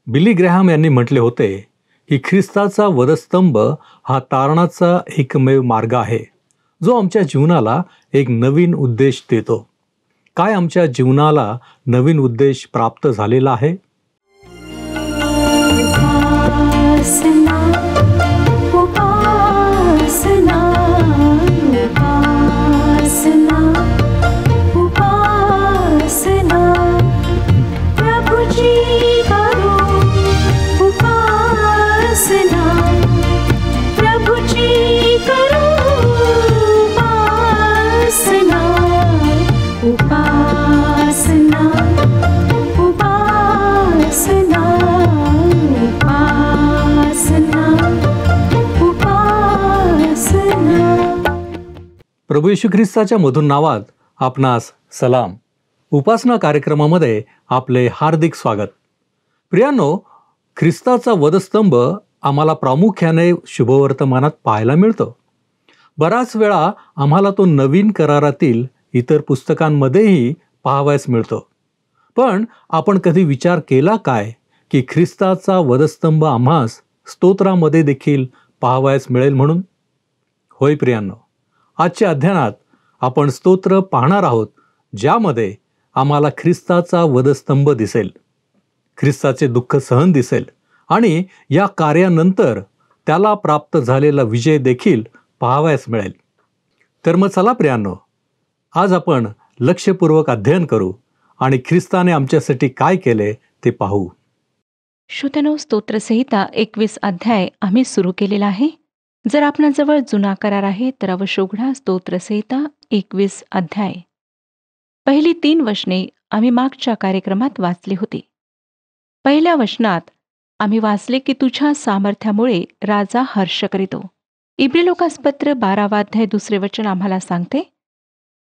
बिली Graham यांनी म्हटले होते की ख्रिस्ताचा वधस्तंभ हा तारणाचा एकमेव मार्ग आहे, जो आमच्या जीवनाला एक नवीन उद्देश देतो. काय आमच्या जीवनाला नवीन उद्देश प्राप्त झालेला आहे? उपासना उपासना उपासना उपासना प्रभुजी करो उपासना प्रभुजी करो उपासना उपासना उपासना प्रभू येशू ख्रिस्ताच्या मधुर नावात आपणास सलाम. उपासना कार्यक्रमामध्ये आपले हार्दिक स्वागत. प्रियांनो, ख्रिस्ताचा वधस्तंभ आम्हाला प्रामुख्याने शुभवर्तमानात पाहायला मिळतो. बराच वेळा आम्हाला तो नवीन करारातील इतर पुस्तकांमध्येही पाहावयास मिळतो. पण आपण कधी विचार केला काय की ख्रिस्ताचा वधस्तंभ आम्हास स्तोत्रामध्ये देखील पाहावयास मिळेल म्हणून? होय प्रियांनो, आजच्या अध्ययनात आपण स्तोत्र पाहणार आहोत, ज्यामध्ये आम्हाला ख्रिस्ताचा वधस्तंभ दिसेल, ख्रिस्ताचे दुःख सहन दिसेल आणि या कार्यानंतर त्याला प्राप्त झालेला विजय देखील पाहावयास मिळेल. तर मग चला प्रियांनो, आज आपण लक्षपूर्वक अध्ययन करू आणि ख्रिस्ताने आमच्यासाठी काय केले ते पाहू. श्रोत्यानो, स्तोत्रसंहिता 21 अध्याय आम्ही सुरू केलेला आहे. जर आपणाजवळ जुना करार आहे तर अवश्य उघडा स्तोत्रसंहिता 21 अध्याय. पहिली 3 वचने आम्ही मागच्या कार्यक्रमात वाचली होती. पहिल्या वचनात आम्ही वाचले की तुझ्या सामर्थ्यामुळे राजा हर्ष करीतो. इब्री लोकासपत्र 12 अध्याय 2 वचन आम्हाला सांगते.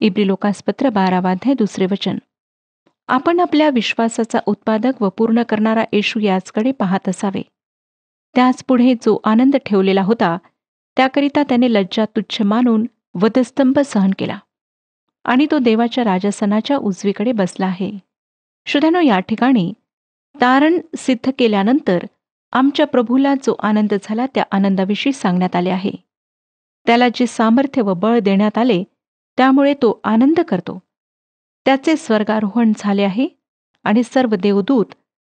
इब्री लोकासपत्र 12 अध्याय 2 वचन, आपण आपल्या विश्वासाचा उत्पादक व पूर्ण करणारा येशू याचकडे पाहत असावे. त्याच पुढे जो आनंद ठेवलेला होता त्याकरिता त्याने लज्जा तुच्छ मानून वधस्तंभ सहन केला आणि तो देवाच्या राजासनाच्या उजवीकडे बसला आहे. श्रोत्यानो, या ठिकाणी तारण सिद्ध केल्यानंतर आमच्या प्रभूला जो आनंद झाला त्या आनंदाविषयी सांगण्यात आले आहे. त्याला जे सामर्थ्य व बळ देण्यात आले त्यामुळे तो आनंद करतो. त्याचे स्वर्गारोहण झाले आहे आणि सर्व देवदूत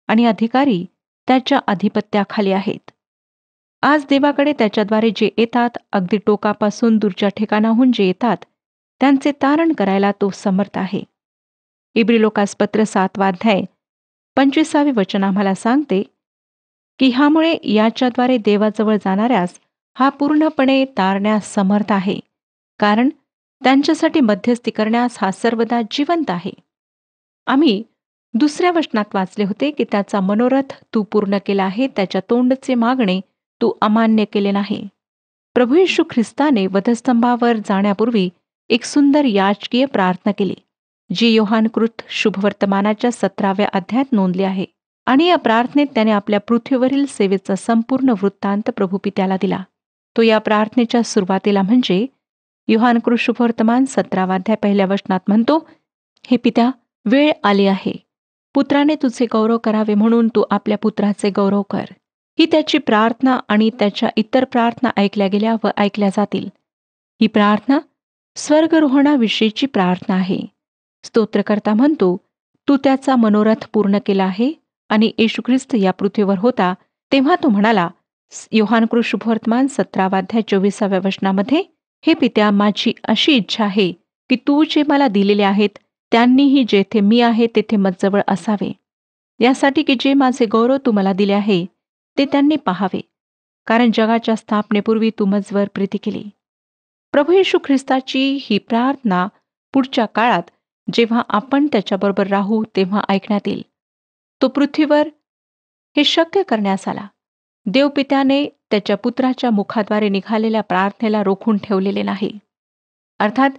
आणि अधिकारी त्याच्या अधिपत्याखाली आहेत. आज देवाकडे त्याच्याद्वारे जे येतात, अगदी टोकापासून दूरच्या ठिकाणाहून जे येतात, त्यांचे तारण करायला तो समर्थ आहे. इब्री लोकासपत्र 7 अध्याय 25 वचन आम्हाला सांगते की ह्यामुळे याच्याद्वारे देवाजवळ जाणाऱ्यास हा पूर्णपणे तारण्यास समर्थ आहे, कारण त्यांच्यासाठी मध्यस्थी करण्यास हा सर्वदा जिवंत आहे. आम्ही दुसऱ्या वचनात वाचले होते की त्याचा मनोरथ तू पूर्ण केला आहे, त्याच्या तोंडचे मागणे तू अमान्य केले नाही. प्रभू येशू ख्रिस्ताने वधस्तंभावर जाण्यापूर्वी एक सुंदर याचकीय प्रार्थना केली, जी योहानकृत शुभवर्तमानाच्या 17व्या अध्यायात नोंदली आहे. आणि या प्रार्थनेत त्याने आपल्या पृथ्वीवरील सेवेचा संपूर्ण वृत्तांत प्रभू पित्याला दिला. तो या प्रार्थनेच्या सुरुवातीला म्हणजे योहानकृत शुभवर्तमान 17 अध्याय 1 वचनात म्हणतो, हे पित्या, वेळ आली आहे. पुत्राने तुझे गौरव करावे म्हणून तू आपल्या पुत्राचे गौरव कर. ही त्याची प्रार्थना आणि त्याच्या इतर प्रार्थना ऐकल्या गेल्या व ऐकल्या जातील. ही प्रार्थना स्वर्गरोहणाविषयीची प्रार्थना आहे. स्तोत्रकर्ता म्हणतो, तू त्याचा मनोरथ पूर्ण केला आहे. आणि येशू ख्रिस्त या पृथ्वीवर होता तेव्हा तो म्हणाला, योहानकृत शुभवर्तमान 17 अध्याय 24 वचनामध्ये, हे पित्या, माझी अशी इच्छा आहे की तू जे मला दिलेले आहेत त्यांनीही जेथे मी आहे तेथे मजजवळ असावे, यासाठी की जे माझे गौरव तू मला दिले आहे ते त्यांनी पाहावे, कारण जगाच्या स्थापनेपूर्वी तू मजवर प्रीती केली. प्रभू येशू ख्रिस्ताची ही प्रार्थना पुढच्या काळात जेव्हा आपण त्याच्याबरोबर राहू तेव्हा ऐकण्यात येईल. तो पृथ्वीवर हे शक्य करण्यास आला. देवपित्याने त्याच्या पुत्राच्या मुखाद्वारे निघालेल्या प्रार्थनेला रोखून ठेवलेले नाही. अर्थात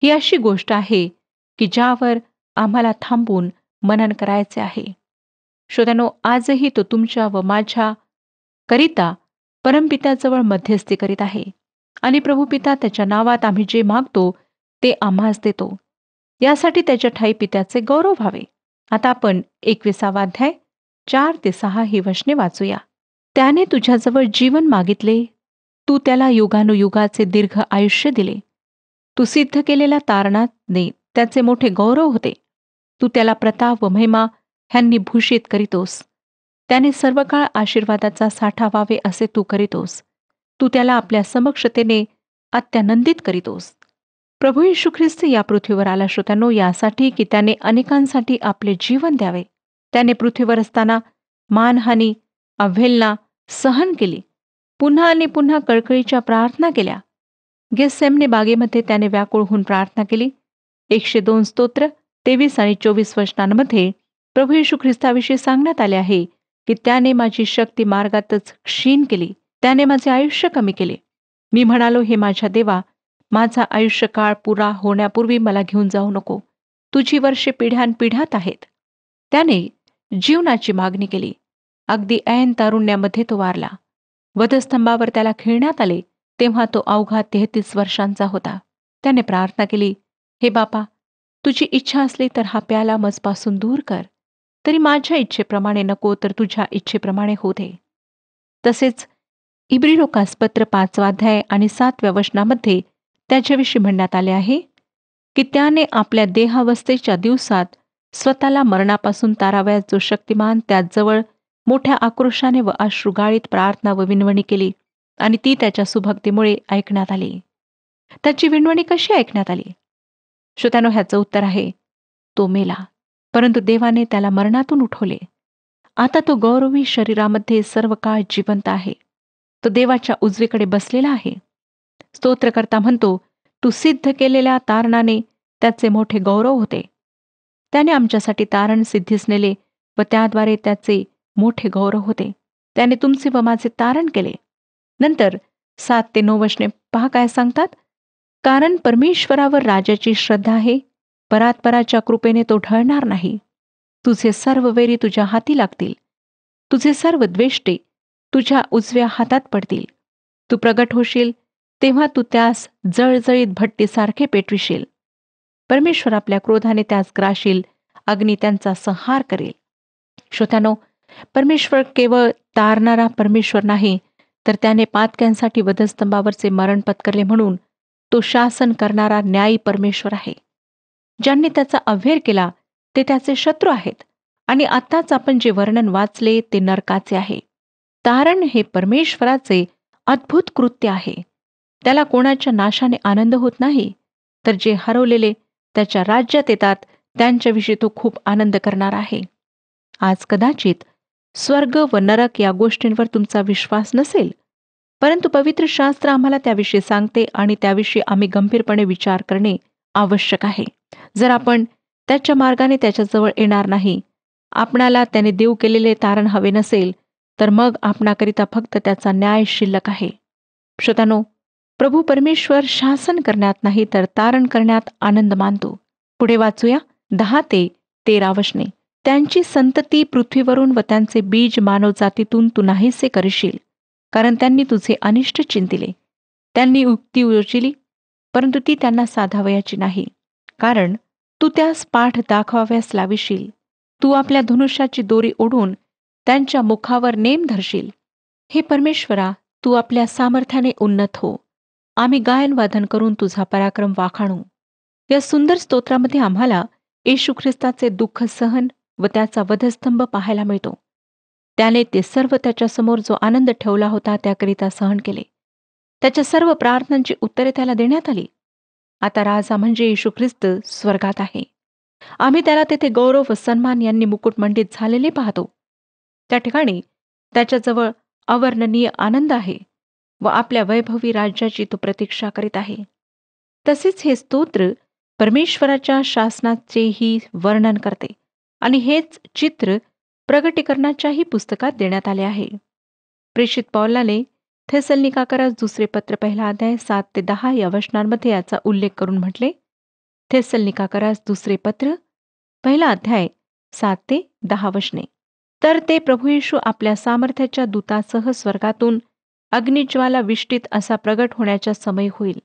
ही अशी गोष्ट आहे की ज्यावर आम्हाला थांबून मनन करायचे आहे. श्रोत्यानो, आजही तो तुमच्या व माझ्या करिता परमपित्याजवळ मध्यस्थी करीत आहे आणि प्रभुपिता त्याच्या नावात आम्ही जे मागतो ते आम्हास देतो, यासाठी त्याच्या ठाई पित्याचे गौरव व्हावे. आता आपण 21 अध्याय 4 ते 6 ही वचने वाचूया. त्याने तुझ्याजवळ जीवन मागितले, तू त्याला युगानुयुगाचे दीर्घ आयुष्य दिले. तू सिद्ध केलेल्या तारणाने त्याचे मोठे गौरव होते. तू त्याला प्रताप व महिमा ह्यांनी भूषित करीतोस. त्याने सर्व काळ आशीर्वादाचा साठा व्हावे असे तू करीतोस. तू त्याला आपल्या समक्षतेने अत्यानंदित करीतोस. प्रभू येशू ख्रिस्त या पृथ्वीवर आला श्रोत्यांनो, यासाठी की त्याने अनेकांसाठी आपले जीवन द्यावे. त्याने पृथ्वीवर असताना मानहानी, अवहेलना सहन केली. पुन्हा आणि पुन्हा कळकळीच्या प्रार्थना केल्या. गेत्सेमने बागेमध्ये त्याने व्याकुळ होऊन प्रार्थना केली. 102 स्तोत्र 23 आणि 24 वचनांमध्ये प्रभू येशू ख्रिस्ताविषयी सांगण्यात आले आहे की त्याने माझी शक्ती मार्गातच क्षीण केली. त्याने माझे आयुष्य कमी केले. मी म्हणालो, हे माझ्या देवा, माझा आयुष्यकाळ पुरा होण्यापूर्वी मला घेऊन जाऊ नको. तुझी वर्षे पिढ्यानपिढ्यात आहेत. त्याने जीवनाची मागणी केली. अगदी ऐन तारुण्यामध्ये तो वारला. वधस्तंभावर त्याला खिळण्यात आले तेव्हा तो अवघा 33 वर्षांचा होता. त्याने प्रार्थना केली, हे बापा, तुझी इच्छा असली तर हा प्याला मजपासून दूर कर. तरी माझ्या इच्छेप्रमाणे नको, तर तुझ्या इच्छेप्रमाणे होऊ दे. तसेच इब्री लोकासपत्र 5 अध्याय आणि 7 वचनामध्ये त्याच्याविषयी म्हणण्यात आले आहे की त्याने आपल्या देहावस्थेच्या दिवसात स्वतःला मरणापासून तारावयास जो शक्तिमान त्याजवळ मोठ्या आक्रोशाने व अश्रुगाळीत प्रार्थना व विनवणी केली आणि ती त्याच्या सुभक्तीमुळे ऐकण्यात आली. त्याची विनवणी कशी ऐकण्यात आली? श्रोत्यानो, ह्याचं उत्तर आहे, तो मेला, परंतु देवाने त्याला मरणातून उठवले. आता तो गौरवी शरीरामध्ये सर्व काळ जिवंत आहे. तो देवाच्या उजवीकडे बसलेला आहे. स्तोत्रकर्ता म्हणतो, तू सिद्ध केलेल्या तारणाने त्याचे मोठे गौरव होते. त्याने आमच्यासाठी तारण सिद्धीस नेले व त्याद्वारे त्याचे मोठे गौरव होते. त्याने तुमचे व माझे तारण केले. नंतर 7 ते 9 वचने पहा काय सांगतात. कारण परमेश्वरावर राजाची श्रद्धा आहे. परात्पराच्या कृपेने तो ढळणार नाही. तुझे सर्व वैरी तुझ्या हाती लागतील. तुझे सर्व द्वेष्टे तुझ्या उजव्या हातात पडतील. तू प्रगट होशील तेव्हा तू त्यास जळजळीत भट्टीसारखे पेटविशील. परमेश्वर आपल्या क्रोधाने त्यास ग्राशील. अग्नी त्यांचा संहार करेल. श्रोत्यानो, परमेश्वर केवळ तारणारा परमेश्वर नाही, तर त्याने पातक्यांसाठी वधस्तंभावरचे मरण पत्करले म्हणून तो शासन करणारा न्यायी परमेश्वर आहे. ज्यांनी त्याचा अव्हेर केला ते त्याचे शत्रू आहेत आणि आत्ताच आपण जे वर्णन वाचले ते नरकाचे आहे. तारण हे परमेश्वराचे अद्भुत कृत्य आहे. त्याला कोणाच्या नाशाने आनंद होत नाही, तर जे हरवलेले त्याच्या राज्यात येतात त्यांच्याविषयी तो खूप आनंद करणार आहे. आज कदाचित स्वर्ग व नरक या गोष्टींवर तुमचा विश्वास नसेल, परंतु पवित्र शास्त्र आम्हाला त्याविषयी सांगते आणि त्याविषयी आम्ही गंभीरपणे विचार करणे आवश्यक आहे. जर आपण त्याच्या मार्गाने त्याच्याजवळ येणार नाही, आपणाला त्याने देऊ केलेले तारण हवे नसेल, तर मग आपणाकरिता फक्त त्याचा न्याय शिल्लक आहे. श्रोत्यानो, प्रभू परमेश्वर शासन करण्यात नाही तर तारण करण्यात आनंद मानतो. पुढे वाचूया 10 ते 13 वचने. त्यांची संतती पृथ्वीवरून व त्यांचे बीज मानवजातीतून तू नाहीसे करशील, कारण त्यांनी तुझे अनिष्ट चिंतिले. त्यांनी युक्ती योजिली, परंतु ती त्यांना साधावयाची नाही, कारण तू त्यास पाठ दाखवाव्यास लाविशील. तू आपल्या धनुष्याची दोरी ओढून त्यांच्या मुखावर नेम धरशील. हे परमेश्वरा, तू आपल्या सामर्थ्याने उन्नत हो. आम्ही गायन वादन करून तुझा पराक्रम वाखाणू. या सुंदर स्तोत्रामध्ये आम्हाला येशू ख्रिस्ताचे दुःख सहन व त्याचा वधस्तंभ पाहायला मिळतो. त्याने ते सर्व त्याच्यासमोर जो आनंद ठेवला होता त्याकरिता सहन केले. त्याच्या सर्व प्रार्थनांची उत्तरे त्याला देण्यात आली. आता राजा म्हणजे येशू ख्रिस्त स्वर्गात आहे. आम्ही त्याला तेथे गौरव व सन्मान यांनी मुकुटमंडित झालेले पाहतो. त्या ठिकाणी त्याच्याजवळ अवर्णनीय आनंद आहे व आपल्या वैभवी राज्याची तो प्रतीक्षा करीत आहे. तसेच हे स्तोत्र परमेश्वराच्या शासनाचेही वर्णन करते आणि हेच चित्र प्रगटीकरणाच्याही पुस्तकात देण्यात आले आहे. प्रेषित पौलाने थेसलनिकाकरास दुसरे पत्र 1 अध्याय 7 ते 10 या वचनांमध्ये याचा उल्लेख करून म्हटले. थेसलनिकाकरास दुसरे पत्र 1 अध्याय 7 ते 10 वचने. तर ते प्रभू येशू आपल्या सामर्थ्याच्या दूतासह स्वर्गातून अग्निज्वाला विष्टित असा प्रगट होण्याच्या समय होईल.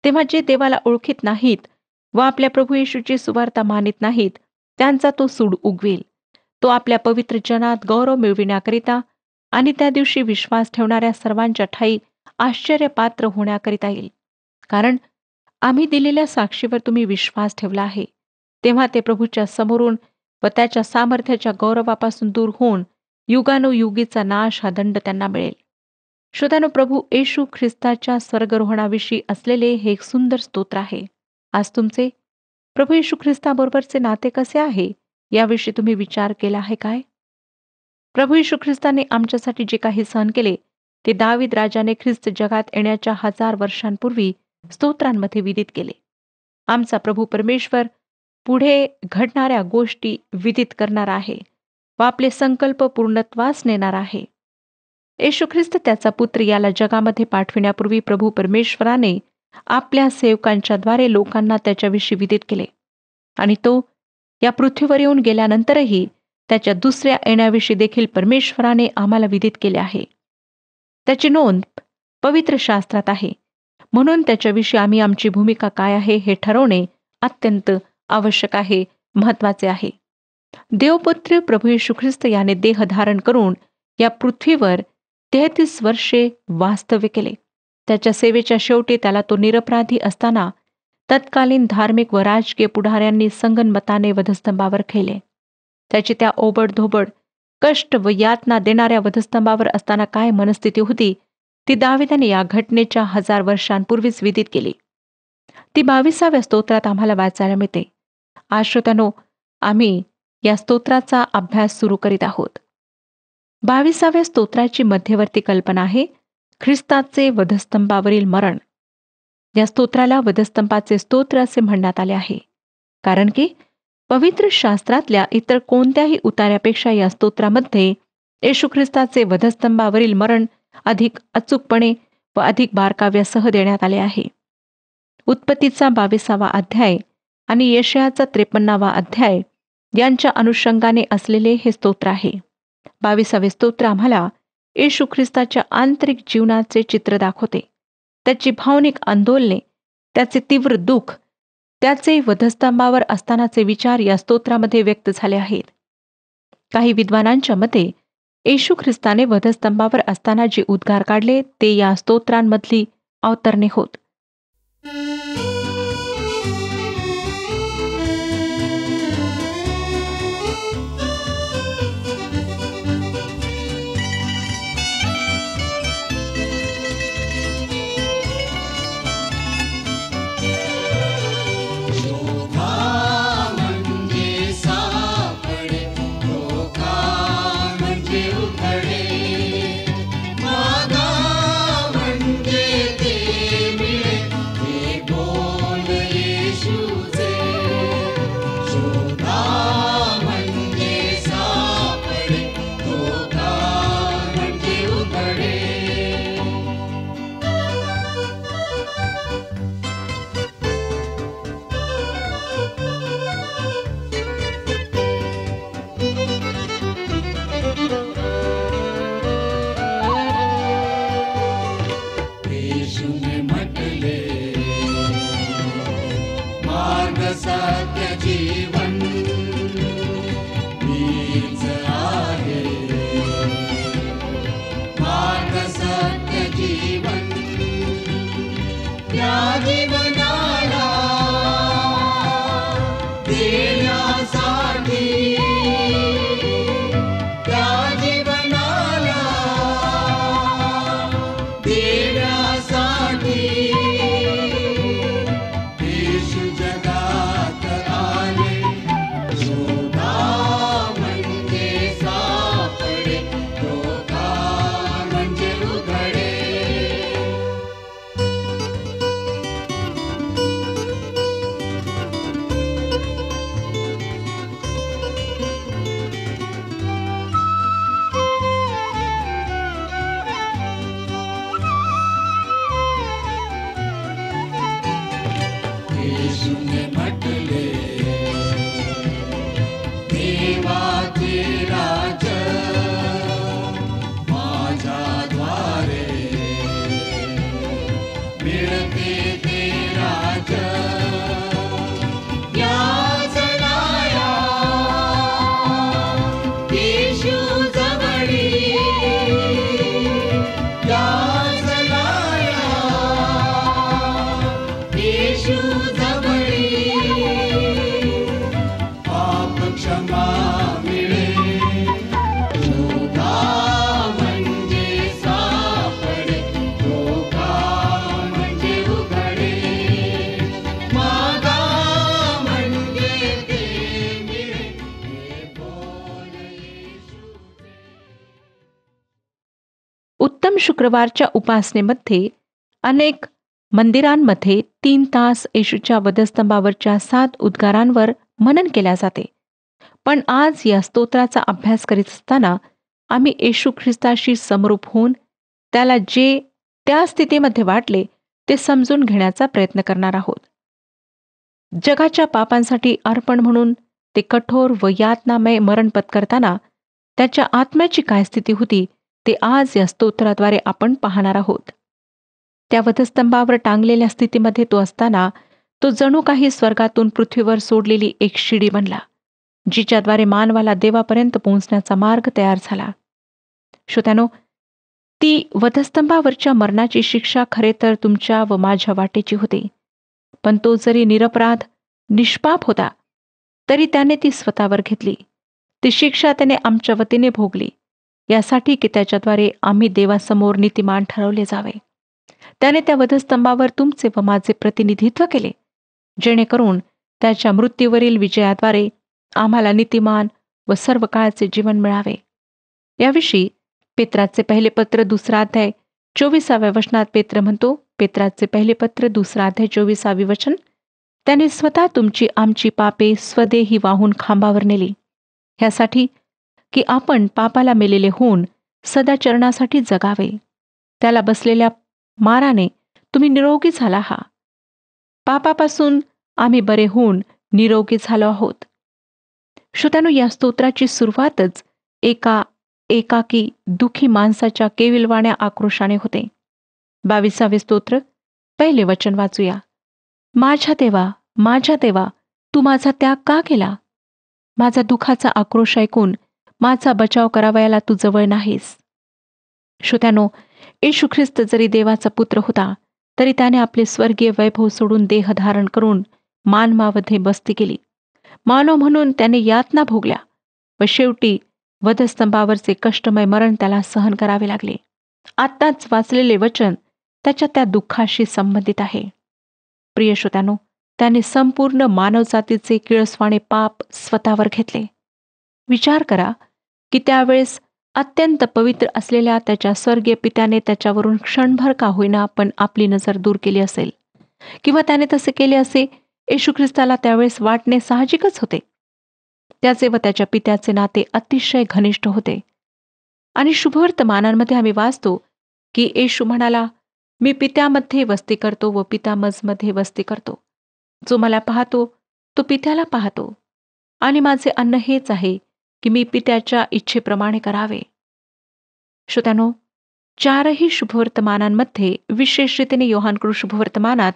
तेव्हा जे देवाला ओळखीत नाहीत व आपल्या प्रभू येशूची सुवार्ता मानित नाहीत त्यांचा तो सूड उगवेल. तो आपल्या पवित्र जनात गौरव मिळविण्याकरिता आणि त्या दिवशी विश्वास ठेवणाऱ्या सर्वांच्या ठाई आश्चर्यपात्र होण्याकरिता येईल. कारण आम्ही दिलेल्या साक्षीवर तुम्ही विश्वास ठेवला आहे. तेव्हा ते प्रभूच्या समोरून व त्याच्या सामर्थ्याच्या गौरवापासून दूर होऊन युगानुयुगीचा नाश हा दंड त्यांना मिळेल. श्रोत्यानो, प्रभू येशू ख्रिस्ताच्या स्वर्गरोहणाविषयी असलेले हे एक सुंदर स्तोत्र आहे. आज तुमचे प्रभू येशू ख्रिस्ताबरोबरचे नाते कसे आहे याविषयी तुम्ही विचार केला आहे काय? प्रभू येशू ख्रिस्ताने आमच्यासाठी जे काही सहन केले ते दावीद राजाने ख्रिस्त जगात येण्याच्या 1000 वर्षांपूर्वी स्तोत्रांमध्ये विदित केले. आमचा प्रभू परमेश्वर पुढे घडणाऱ्या गोष्टी विदित करणार आहे व आपले संकल्प पूर्णत्वास नेणार आहे. येशू ख्रिस्त त्याचा पुत्र याला जगामध्ये पाठविण्यापूर्वी प्रभू परमेश्वराने आपल्या सेवकांच्याद्वारे लोकांना त्याच्याविषयी विदित केले आणि तो या पृथ्वीवर येऊन गेल्यानंतरही त्याच्या दुसऱ्या येण्याविषयी देखील परमेश्वराने आम्हाला विदित केले आहे. त्याची नोंद पवित्र शास्त्रात आहे. म्हणून त्याच्याविषयी आम्ही आमची भूमिका काय आहे हे ठरवणे अत्यंत आवश्यक आहे, महत्वाचे आहे. देवपुत्र प्रभू येशू ख्रिस्त याने देह धारण करून या पृथ्वीवर 33 वर्षे वास्तव्य केले. त्याच्या सेवेच्या शेवटी त्याला तो निरपराधी असताना तत्कालीन धार्मिक व राजकीय पुढाऱ्यांनी संगनमताने वधस्तंभावर खेळले. त्याची त्या ओबडधोबड कष्ट व यातना देणाऱ्या वधस्तंभावर असताना काय मनस्थिती होती ती दाविदाने या घटनेच्या 1000 वर्षांपूर्वीच विदित केली. ती 22व्या स्तोत्रात आम्हाला वाचायला मिळते. आज श्रोत्यानो, आम्ही या स्तोत्राचा अभ्यास सुरू करीत आहोत. 22व्या स्तोत्राची मध्यवर्ती कल्पना आहे ख्रिस्ताचे वधस्तंभावरील मरण. या स्तोत्राला वधस्तंभाचे स्तोत्र असे म्हणण्यात आले आहे कारण की पवित्र शास्त्रातल्या इतर कोणत्याही उतार्यापेक्षा या स्तोत्रामध्ये येशू ख्रिस्ताचे वधस्तंभावरील मरण अधिक अचूकपणे व अधिक बारकाव्यासह देण्यात आले आहे. उत्पत्तीचा 22वा अध्याय आणि यशायाचा 53वा अध्याय यांच्या अनुषंगाने असलेले हे स्तोत्र आहे. 22वे स्तोत्र आम्हाला येशू ख्रिस्ताच्या आंतरिक जीवनाचे चित्र दाखवते. त्याची भावनिक आंदोलने, त्याचे तीव्र दुःख, त्याचे वधस्तंभावर असतानाचे विचार या स्तोत्रामध्ये व्यक्त झाले आहेत. काही विद्वानांच्या मते येशू ख्रिस्ताने वधस्तंभावर असताना जे उद्गार काढले ते या स्तोत्रांमधली अवतरणे होत. प्रथम शुक्रवारच्या उपासनेमध्ये अनेक मंदिरांमध्ये 3 तास येशूच्या वधस्तंभावरच्या 7 उद्गारांवर मनन केल्या जाते. पण आज या स्तोत्राचा अभ्यास करीत असताना आम्ही येशू ख्रिस्ताशी समरूप होऊन त्याला जे त्या स्थितीमध्ये वाटले ते समजून घेण्याचा प्रयत्न करणार आहोत. जगाच्या पापांसाठी अर्पण म्हणून ते कठोर व यातनामय मरण पत्करताना त्याच्या आत्म्याची काय स्थिती होती ते आज या स्तोत्राद्वारे आपण पाहणार आहोत. त्या वधस्तंभावर टांगलेल्या स्थितीमध्ये तो असताना तो जणू काही स्वर्गातून पृथ्वीवर सोडलेली एक शिडी बनला, जिच्याद्वारे मानवाला देवापर्यंत पोहोचण्याचा मार्ग तयार झाला. श्रोत्यानो, ती वधस्तंभावरच्या मरणाची शिक्षा खरे तर तुमच्या व माझ्या वाटेची होती. पण तो जरी निरपराध निष्पाप होता तरी त्याने ती स्वतःवर घेतली. ती शिक्षा त्याने आमच्या वतीने भोगली, यासाठी की त्याच्याद्वारे आम्ही देवासमोर नीतिमान ठरवले जावे. त्याने त्या वधस्तंभावर तुमचे व माझे प्रतिनिधित्व केले, जेणेकरून त्याच्या मृत्यूवरील विजयाद्वारे आम्हाला नीतिमान व सर्व काळाचे जीवन मिळावे. याविषयी पेत्राचे पहिले पत्र 2 अध्याय 24व्या वचनात पेत्र म्हणतो, पेत्राचे पहिले पत्र 2 अध्याय 24वे वचन, त्याने स्वतः तुमची आमची पापे स्वदेही वाहून खांबावर नेली, ह्यासाठी की आपण पापाला मेलेले होऊन सदाचरणासाठी जगावे. त्याला बसलेल्या माराने तुम्ही निरोगी झाला आहात. पापापासून आम्ही बरे होऊन निरोगी झालो आहोत. श्रोत्यानो, या स्तोत्राची सुरुवातच एकाकी दुखी माणसाच्या केविलवाण्या आक्रोशाने होते. 22वे स्तोत्र, पहिले वचन वाचूया. माझ्या देवा, तू माझा त्याग का केला? माझा दुःखाचा आक्रोश ऐकून माझा बचाव करावयाला तू जवळ नाहीस. श्रोत्यानो, येशू ख्रिस्त जरी देवाचा पुत्र होता तरी त्याने आपले स्वर्गीय वैभव सोडून देह धारण करून मानवामध्ये बस्ती केली. मानव म्हणून त्याने यातना भोगल्या व शेवटी वधस्तंभावरचे कष्टमय मरण त्याला सहन करावे लागले. आत्ताच वाचलेले वचन त्याच्या त्या दुःखाशी संबंधित आहे. प्रिय श्रोत्यानो, त्याने संपूर्ण मानवजातीचे किळसवाणे पाप स्वतःवर घेतले. विचार करा की त्यावेळेस अत्यंत पवित्र असलेल्या त्याच्या स्वर्गीय पित्याने त्याच्यावरून क्षणभर का होईना पण आपली नजर दूर केली असेल, किंवा त्याने तसे केले असे येशू ख्रिस्ताला त्यावेळेस वाटणे साहजिकच होते. त्याचे व त्याच्या पित्याचे नाते अतिशय घनिष्ठ होते. आणि शुभवर्तमानांमध्ये आम्ही वाचतो की येशू म्हणाला, मी पित्यामध्ये वस्ती करतो व पिता मजमध्ये वस्ती करतो. जो मला पाहतो तो पित्याला पाहतो, आणि माझे अन्न हेच आहे की मी पित्याच्या इच्छेप्रमाणे करावे. श्रोत्यानो, 4ही शुभवर्तमानांमध्ये, विशेष रीतीने योहानकृत शुभवर्तमानात,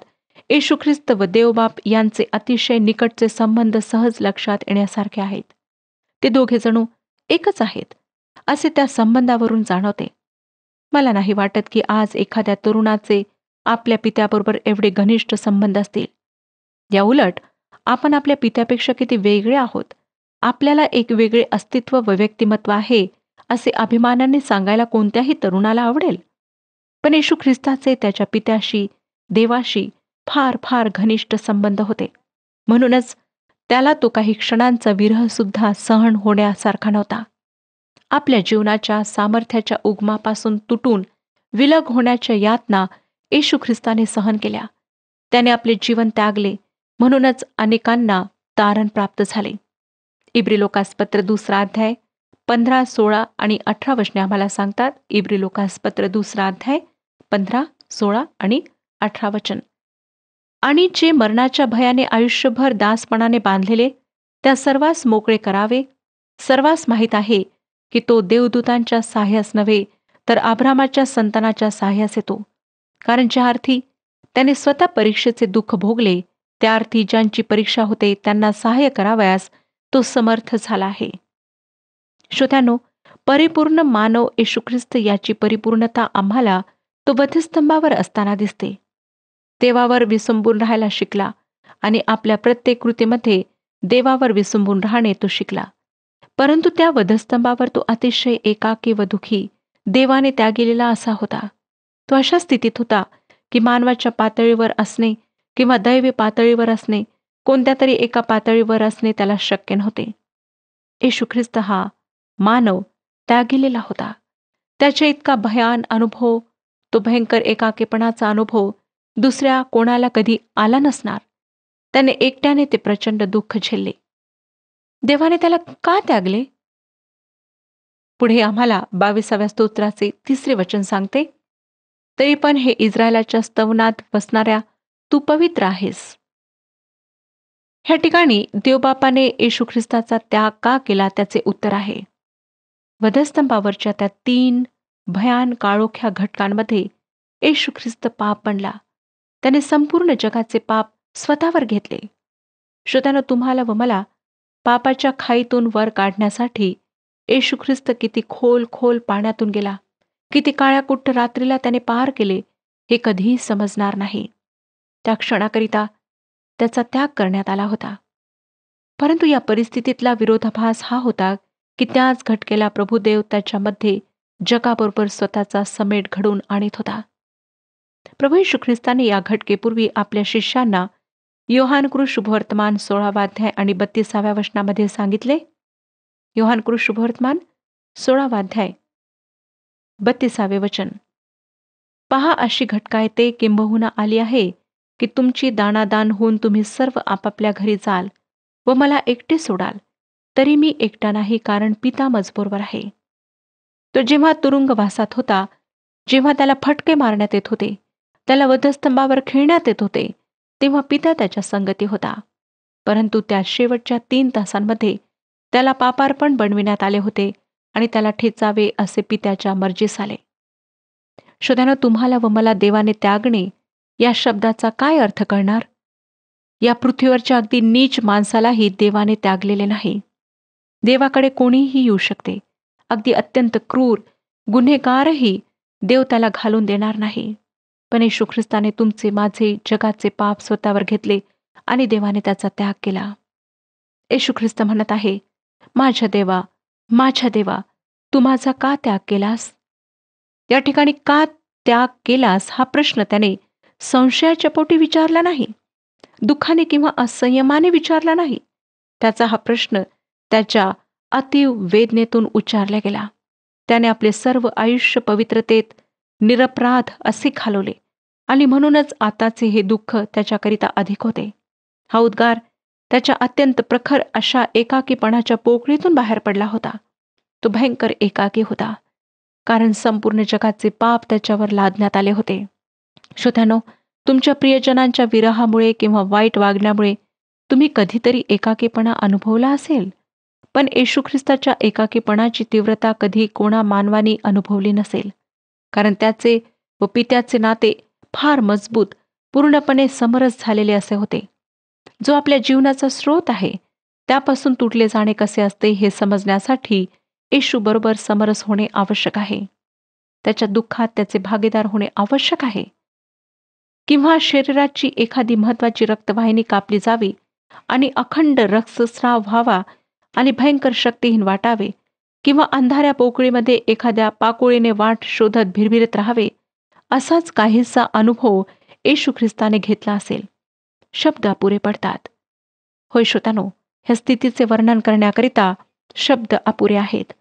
येशू ख्रिस्त व देवबाप यांचे अतिशय निकटचे संबंध सहज लक्षात येण्यासारखे आहेत. ते दोघे जणू एकच आहेत असे त्या संबंधावरून जाणवते. मला नाही वाटत की आज एखाद्या तरुणाचे आपल्या पित्याबरोबर एवढे घनिष्ठ संबंध असतील. या उलट आपण आपल्या पित्यापेक्षा किती वेगळे आहोत, आपल्याला एक वेगळे अस्तित्व व व्यक्तिमत्व आहे असे अभिमानाने सांगायला कोणत्याही तरुणाला आवडेल. पण येशू ख्रिस्ताचे त्याच्या पित्याशी, देवाशी फार फार घनिष्ठ संबंध होते. म्हणूनच त्याला तो काही क्षणांचा विरह सुद्धा सहन होण्यासारखा नव्हता. आपल्या जीवनाच्या सामर्थ्याच्या उगमापासून तुटून विलग होण्याच्या यातना येशू ख्रिस्ताने सहन केल्या. त्याने आपले जीवन त्यागले, म्हणूनच अनेकांना तारण प्राप्त झाले. इब्री लोकासपत्र 2 अध्याय 15, 16 आणि 18 वचने आम्हाला सांगतात. इब्री लोकासपत्र 2 अध्याय 15, 16 आणि 18 वचन. आणि जे मरणाच्या भयाने आयुष्यभर दासपणाने बांधलेले, त्या सर्वांस मोकळे करावे. सर्वांस माहीत आहे की तो देवदूतांच्या साह्यास नव्हे तर अब्रामाच्या संतानाच्या साह्यास येतो. कारण ज्या अर्थी त्याने स्वतः परीक्षेचे दुःख भोगले, त्या अर्थी ज्यांची परीक्षा होते त्यांना सहाय्य करावयास तो समर्थ झाला आहे. श्रोत्यानो, परिपूर्ण मानव येशू ख्रिस्त याची परिपूर्णता आम्हाला तो वधस्तंभावर असताना दिसते. देवावर विसंबून राहायला शिकला आणि आपल्या प्रत्येक कृतीमध्ये देवावर विसंबून राहणे तो शिकला. परंतु त्या वधस्तंभावर तो अतिशय एकाकी व दुःखी, देवाने त्यागिलेला असा होता. तो अशा स्थितीत होता की मानवाच्या पातळीवर असणे किंवा दैवी पातळीवर असणे, कोणत्या तरी एका पातळीवर असणे त्याला शक्य नव्हते. येशू ख्रिस्त हा मानव त्यागिलेला होता. त्याच्या इतका भयान अनुभव, तो भयंकर एकाकीपणाचा अनुभव दुसऱ्या कोणाला कधी आला नसणार. त्याने एकट्याने ते प्रचंड दुःख झेलले. देवाने त्याला का त्यागले? पुढे आम्हाला 22व्या स्तोत्राचे 3रे वचन सांगते, तरी पण हे इस्रायलाच्या स्तवनात बसणाऱ्या तू पवित्र आहेस. ह्या ठिकाणी देवबापाने येशू ख्रिस्ताचा त्याग का केला त्याचे उत्तर आहे. वधस्तंभावरच्या त्या 3 भयान काळोख्या घटकांमध्ये येशू ख्रिस्त पाप बनला. त्याने संपूर्ण जगाचे पाप स्वतःवर घेतले. श्रोत्यानो, तुम्हाला व मला पापाच्या खाईतून वर काढण्यासाठी येशू ख्रिस्त किती खोल खोल पाण्यातून गेला, किती काळ्याकुट्ट रात्रीला त्याने पार केले, हे कधीही समजणार नाही. त्या क्षणाकरिता त्याचा त्याग करण्यात आला होता. परंतु या परिस्थितीतला विरोधाभास हा होता की त्याच घटकेला प्रभुदेव त्याच्यामध्ये जगाबरोबर स्वतःचा समेट घडवून आणीत होता. प्रभू येशू ख्रिस्ताने या घटकेपूर्वी आपल्या शिष्यांना योहानकृत शुभवर्तमान 16वा अध्याय आणि 32व्या वचनामध्ये सांगितले. योहानकृत शुभवर्तमान 16वा अध्याय 32वे वचन. पहा, अशी घटका येते किंबहुना आली आहे की तुमची दाणादान होऊन तुम्ही सर्व आपापल्या घरी जाल व मला एकटे सोडाल, तरी मी एकटा नाही, कारण पिता मजबूरवर आहे. तो जेव्हा तुरुंगवासात होता, जेव्हा त्याला फटके मारण्यात येत होते, त्याला वधस्तंभावर खिळण्यात येत होते, तेव्हा पिता त्याच्या संगती होता. परंतु त्या शेवटच्या 3 तासांमध्ये त्याला पापार्पण बनविण्यात आले होते आणि त्याला ठेचावे असे पित्याच्या मर्जीस आले. श्रोत्यानो, तुम्हाला व मला देवाने त्यागणे या शब्दाचा काय अर्थ कळणार? या पृथ्वीवरच्या अगदी नीच माणसालाही देवाने त्यागलेले नाही. देवाकडे कोणीही येऊ शकते. अगदी अत्यंत क्रूर गुन्हेगारही देव त्याला घालून देणार नाही. पण येशू ख्रिस्ताने तुमचे, माझे, जगाचे पाप स्वतःवर घेतले आणि देवाने त्याचा त्याग केला. येशू ख्रिस्त म्हणत आहे, माझ्या देवा, माझ्या देवा, तू माझा का त्याग केलास? या ठिकाणी का त्याग केलास हा प्रश्न त्याने संशयाच्या पोटी विचारला नाही, दुःखाने किंवा असंयमाने विचारला नाही. त्याचा हा प्रश्न त्याच्या अतीव वेदनेतून उच्चारला गेला. त्याने आपले सर्व आयुष्य पवित्रतेत निरपराध असे घालवले आणि म्हणूनच आताचे हे दुःख त्याच्याकरिता अधिक होते. हा उद्गार त्याच्या अत्यंत प्रखर अशा एकाकीपणाच्या पोकळीतून बाहेर पडला होता. तो भयंकर एकाकी होता, कारण संपूर्ण जगाचे पाप त्याच्यावर लादण्यात आले होते. श्रोत्यानो, तुमच्या प्रियजनांच्या विरहामुळे किंवा वाईट वागण्यामुळे तुम्ही कधीतरी एकाकीपणा अनुभवला असेल, पण येशू ख्रिस्ताच्या एकाकीपणाची तीव्रता कधी कोणा मानवानी अनुभवली नसेल, कारण त्याचे व पित्याचे नाते फार मजबूत, पूर्णपणे समरस झालेले असे होते. जो आपल्या जीवनाचा स्रोत आहे त्यापासून तुटले जाणे कसे असते हे समजण्यासाठी येशू बरोबर समरस होणे आवश्यक आहे. त्याच्या दुःखात त्याचे भागीदार होणे आवश्यक आहे. किंवा शरीराची एखादी महत्वाची रक्तवाहिनी कापली जावी आणि अखंड रक्तस्राव व्हावा आणि भयंकर शक्तिहीन वाटावे, किंवा अंधाऱ्या पोकळीमध्ये एखाद्या पाकोळीने वाट शोधत भिरभिरत राहावे, असाच काहीसा अनुभव येशू ख्रिस्ताने घेतला असेल. शब्द अपुरे पडतात. होय श्रोत्यानो, ह्या स्थितीचे वर्णन करण्याकरिता शब्द अपुरे आहेत.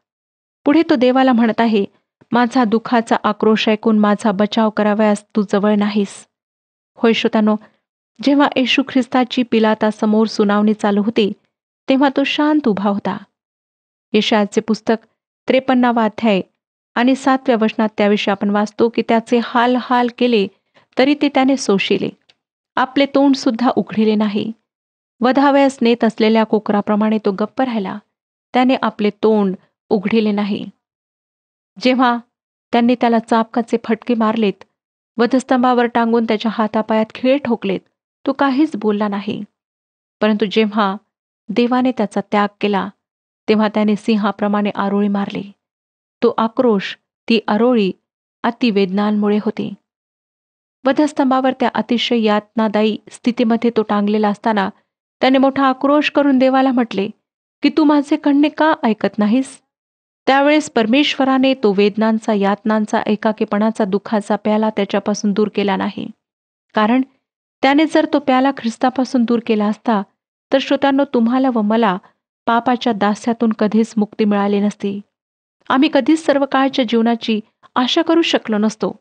पुढे तो देवाला म्हणत आहे, माझा दुःखाचा आक्रोश ऐकून माझा बचाव करावयास तू जवळ नाहीस. होय श्रोत्यानो, जेव्हा येशू ख्रिस्ताची पिलातासमोर सुनावणी चालू होती, तेव्हा तो शांत उभा होता. यशायाचे पुस्तक 53वा अध्याय आणि 7व्या वचनात त्याविषयी आपण वाचतो की त्याचे हाल हाल केले तरी ते त्याने सोशिले, आपले तोंड सुद्धा उघडिले नाही. वधावयास नेत असलेल्या कोकराप्रमाणे तो गप्प राहिला, त्याने आपले तोंड उघडिले नाही. जेव्हा त्यांनी त्याला चाबकाचे फटके मारलेत, वधस्तंभावर टांगून त्याच्या हातापायात खिळे ठोकलेत, तो काहीच बोलला नाही. परंतु जेव्हा देवाने त्याचा त्याग केला, तेव्हा त्याने सिंहाप्रमाणे आरोळी मारली. तो आक्रोश, ती आरोळी अतिवेदनांमुळे होती. वधस्तंभावर त्या अतिशय यातनादायी स्थितीमध्ये तो टांगलेला असताना त्याने मोठा आक्रोश करून देवाला म्हटले की तू माझे म्हणणे का ऐकत नाहीस? त्यावेळेस परमेश्वराने तो वेदनांचा, यातनांचा, एकाकीपणाचा, दुःखाचा प्याला त्याच्यापासून दूर केला नाही. कारण त्याने जर तो प्याला ख्रिस्तापासून दूर केला असता, तर श्रोत्यांनो, तुम्हाला व मला पापाच्या दास्यातून कधीच मुक्ती मिळाली नसती. आम्ही कधीच सर्व काळच्या जीवनाची आशा करू शकलो नसतो.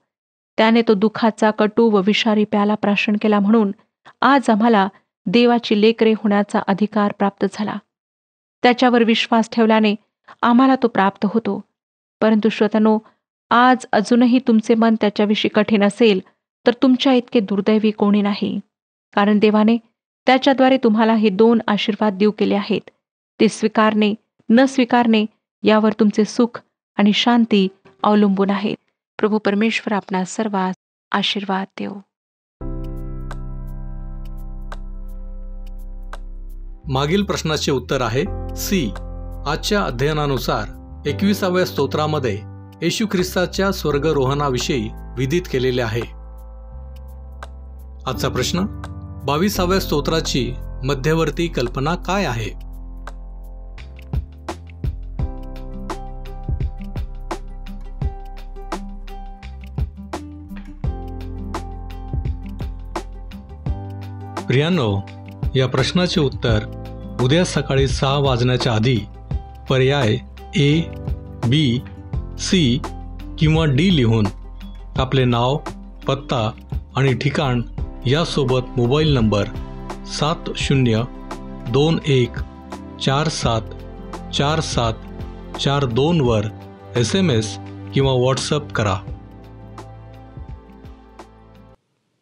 त्याने तो दुःखाचा कटू व विषारी प्याला प्राशन केला म्हणून आज आम्हाला देवाची लेकरे होण्याचा अधिकार प्राप्त झाला. त्याच्यावर विश्वास ठेवल्याने आम्हाला तो प्राप्त होतो. परंतु श्रोत्यानो, आज अजूनही तुमचे मन त्याच्याविषयी कठीण असेल तर तुमच्या इतके दुर्दैवी कोणी नाही. कारण देवाने त्याच्याद्वारे तुम्हाला हे 2 आशीर्वाद देऊ केले आहेत. ते स्वीकारणे न स्वीकारणे यावर तुमचे सुख आणि शांती अवलंबून आहेत. प्रभू परमेश्वर आपणास सर्वांस आशीर्वाद देव. मागील प्रश्नाचे उत्तर आहे सी. आजच्या अध्ययनानुसार 21व्या स्तोत्रामध्ये येशू ख्रिस्ताच्या स्वर्गरोहणाविषयी विदित केलेले आहे. आजचा प्रश्न, 22व्या स्तोत्राची मध्यवर्ती कल्पना काय आहे? प्रियांनो, या प्रश्नाचे उत्तर उद्या सकाळी 6 वाजण्याच्या आधी पर्याय ए, बी, सी किंवा डी लिहून आपले नाव, पत्ता आणि ठिकाण यासोबत मोबाईल नंबर 7021474742 वर SMS किंवा व्हॉट्सअप करा.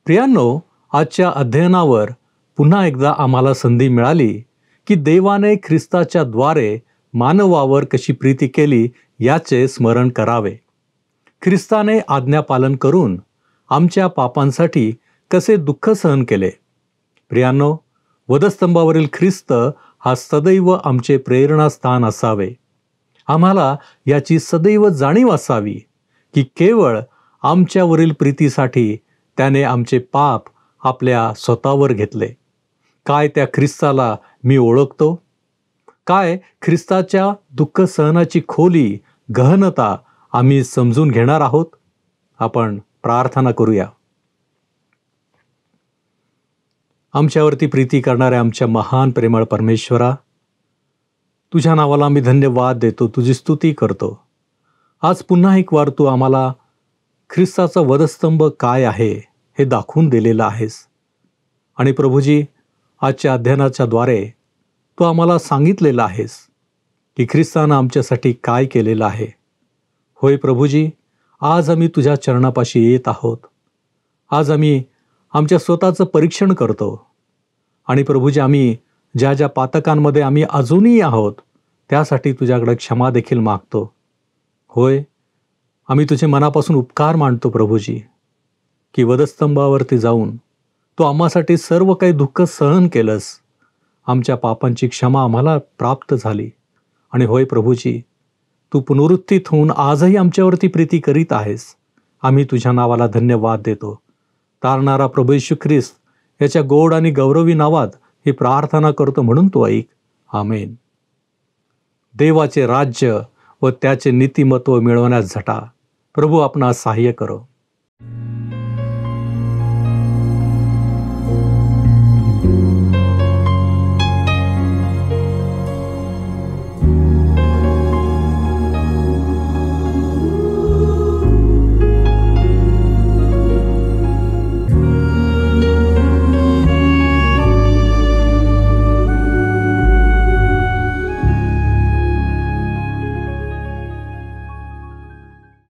प्रियांनो, आजच्या अध्ययनावर पुन्हा एकदा आम्हाला संधी मिळाली की देवाने ख्रिस्ताच्या द्वारे मानवावर कशी प्रीती केली याचे स्मरण करावे. ख्रिस्ताने आज्ञापालन करून आमच्या पापांसाठी कसे दुःख सहन केले. प्रियांनो, वधस्तंभावरील ख्रिस्त हा सदैव आमचे प्रेरणास्थान असावे. आम्हाला याची सदैव जाणीव असावी की केवळ आमच्यावरील प्रीतीसाठी त्याने आमचे पाप आपल्या स्वतःवर घेतले. काय त्या ख्रिस्ताला मी ओळखतो? काय ख्रिस्ताच्या दुःख सहनाची खोली, गहनता आम्ही समजून घेणार आहोत? आपण प्रार्थना करूया. आमच्यावरती प्रीती करणाऱ्या आमच्या महान प्रेमळ परमेश्वरा, तुझ्या नावाला आम्ही धन्यवाद देतो, तुझी स्तुती करतो. आज पुन्हा एक वार तू आम्हाला ख्रिस्ताचा वधस्तंभ काय आहे हे दाखवून दिलेलं आहेस. आणि प्रभूजी, आजच्या अध्ययनाच्या द्वारे तू आम्हाला सांगितलेलं आहेस की ख्रिस्तानं आमच्यासाठी काय केलेलं आहे. होय प्रभूजी, आज आम्ही तुझ्या चरणापाशी येत आहोत. आज आम्ही आमच्या स्वतःचं परीक्षण करतो. आणि प्रभूजी, आम्ही ज्या ज्या पातकांमध्ये आम्ही अजूनही आहोत त्यासाठी तुझ्याकडे क्षमा देखील मागतो. होय, आम्ही तुझे मनापासून उपकार मानतो प्रभूजी की वधस्तंभावरती जाऊन तू आम्हासाठी सर्व काही दुःख सहन केलंस. आमच्या पापांची क्षमा आम्हाला प्राप्त झाली. आणि होय प्रभूजी, तू पुनरुत्थित होऊन आजही आमच्यावरती प्रीती करीत आहेस. आम्ही तुझ्या नावाला धन्यवाद देतो. तारणारा प्रभू येशू ख्रिस्त याच्या गोड आणि गौरवी नावात ही प्रार्थना करतो म्हणून तू ऐक. आमेन. देवाचे राज्य व त्याचे नीतिमत्व मिळवण्यास झटा. प्रभू आपणास सहाय्य करो.